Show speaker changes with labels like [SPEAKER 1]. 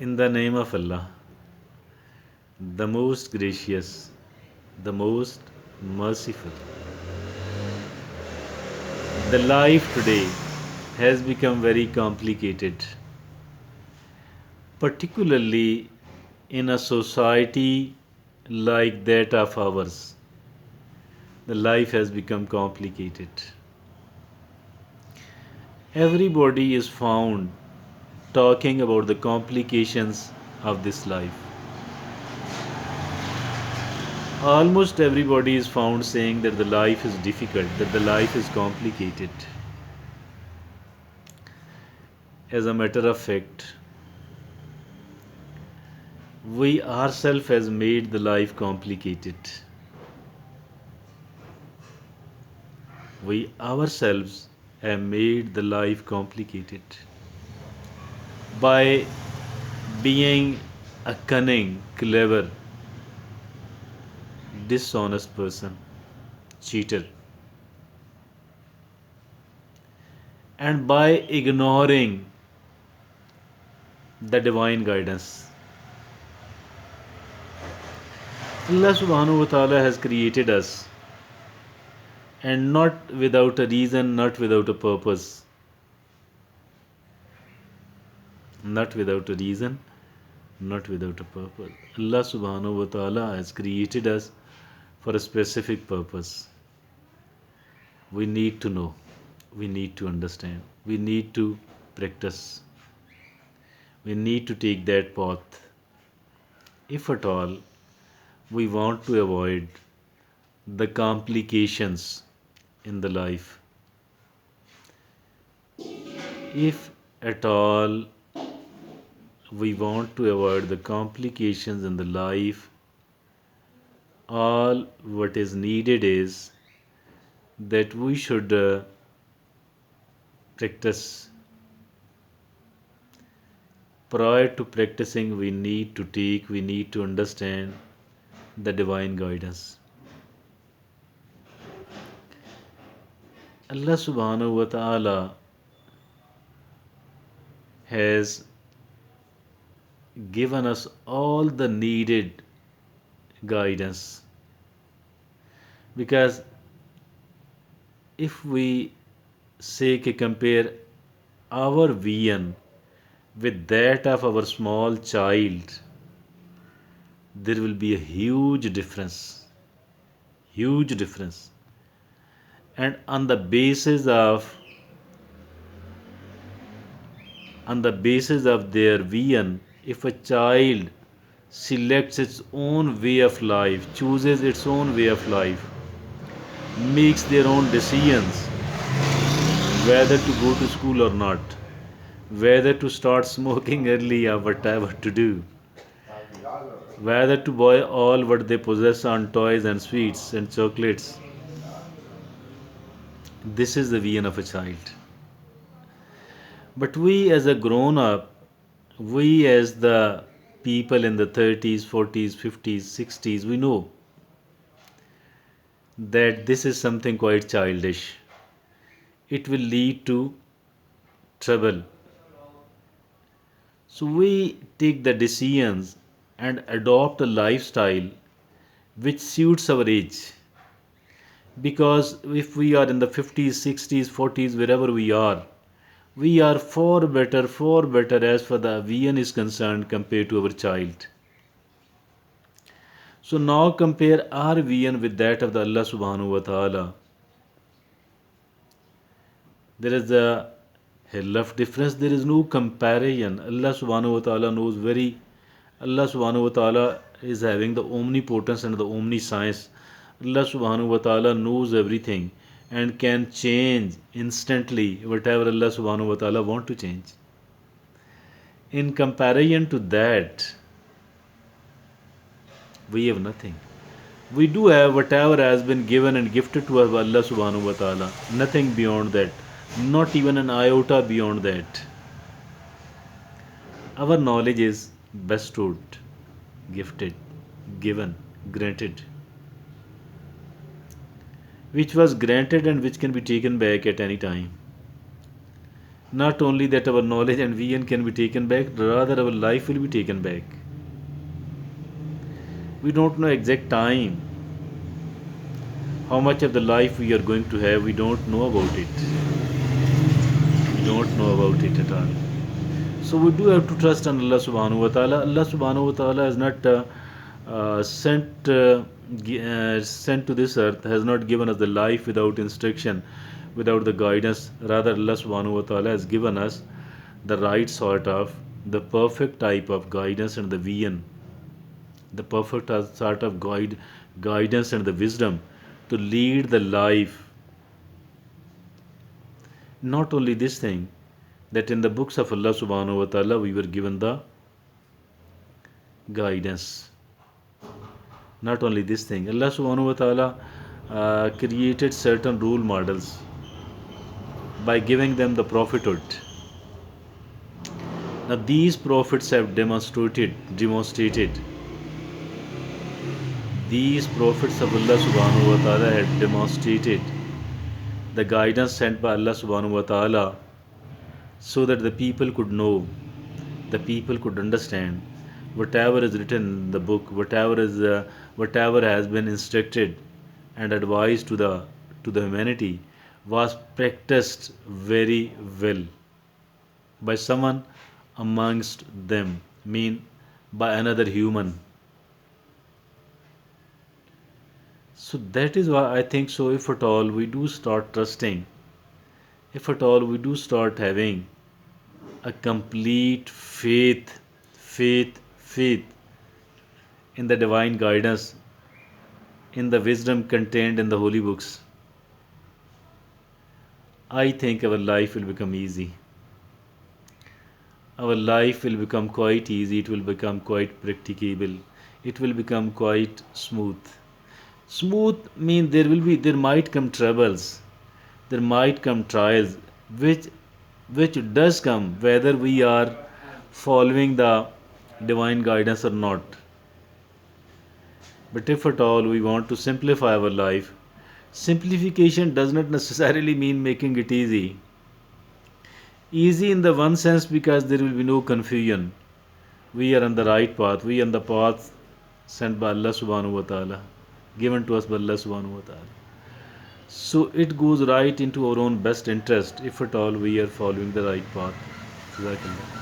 [SPEAKER 1] In the name of Allah, the most gracious, the most merciful. The life today has become very complicated, particularly in a society like that of ours. The life has become complicated. Everybody is found talking about the complications of this life. Almost everybody is found saying that the life is difficult, that the life is complicated. As a matter of fact, we ourselves has made the life complicated. We ourselves have made the life complicated by being a cunning, clever, dishonest person, cheater, and by ignoring the divine guidance. Allah subhanahu wa ta'ala has created us, and not without a reason, not without a purpose. Not without a reason, not without a purpose. Allah subhanahu wa ta'ala has created us for a specific purpose. We need to know, we need to understand, we need to practice, we need to take that path. If at all we want to avoid the complications in the life, if at all we want to avoid the complications in the life, all what is needed is that we should practice. Prior to practicing, we need to understand the divine guidance. Allah subhanahu wa ta'ala has given us all the needed guidance, because if we say compare our vision with that of our small child, there will be a huge difference. Huge difference. And on the basis of their vision, if a child selects its own way of life, chooses its own way of life, makes their own decisions, whether to go to school or not, whether to start smoking early or whatever to do, whether to buy all what they possess on toys and sweets and chocolates. This is the vision of a child. But we as a grown up, we as the people in the 30s, 40s, 50s, 60s, we know that this is something quite childish. It will lead to trouble. So we take the decisions and adopt a lifestyle which suits our age. Because if we are in the 50s, 60s, 40s, wherever we are far better as far the vision is concerned compared to our child. So now compare our vision with that of the Allah subhanahu wa ta'ala. There is a hell of difference. There is no comparison. Allah subhanahu wa ta'ala is having the omnipotence and the omniscience. Allah subhanahu wa ta'ala knows everything and can change instantly whatever Allah subhanahu wa ta'ala want to change. In comparison to that, we have nothing. We do have whatever has been given and gifted to us by Allah subhanahu wa ta'ala. Nothing beyond that. Not even an iota beyond that. Our knowledge is bestowed, gifted, given, granted, which was granted and which can be taken back at any time. Not only that our knowledge and vision can be taken back, rather our life will be taken back. We don't know exact time, how much of the life we are going to have, we don't know about it. We don't know about it at all. So we do have to trust on Allah subhanahu wa ta'ala. Allah subhanahu wa ta'ala has not sent to this earth, has not given us the life without instruction, without the guidance. Rather, Allah subhanahu wa ta'ala has given us the right sort of, the perfect type of guidance and the vision, the perfect sort of guidance and the wisdom to lead the life. Not only this thing, that in the books of Allah subhanahu wa ta'ala we were given the guidance. Not only this thing, Allah subhanahu wa ta'ala created certain role models by giving them the prophethood. Now these prophets have demonstrated. These prophets of Allah subhanahu wa ta'ala had demonstrated the guidance sent by Allah subhanahu wa ta'ala so that the people could know, the people could understand whatever is written in the book, whatever has been instructed and advised to the humanity was practiced very well by someone amongst them, mean by another human. So that is why I think so. If at all we do start trusting, if at all we do start having a complete faith in the divine guidance, in the wisdom contained in the holy books, I think our life will become easy. Our life will become quite easy, it will become quite practicable, it will become quite smooth. Smooth means there might come troubles, there might come trials, which does come whether we are following the divine guidance or not. But if at all we want to simplify our life, simplification does not necessarily mean making it easy. Easy in the one sense because there will be no confusion. We are on the right path, we are on the path sent by Allah subhanahu wa ta'ala, given to us by Allah subhanahu wa ta'ala. So it goes right into our own best interest if at all we are following the right path. Jazakallah.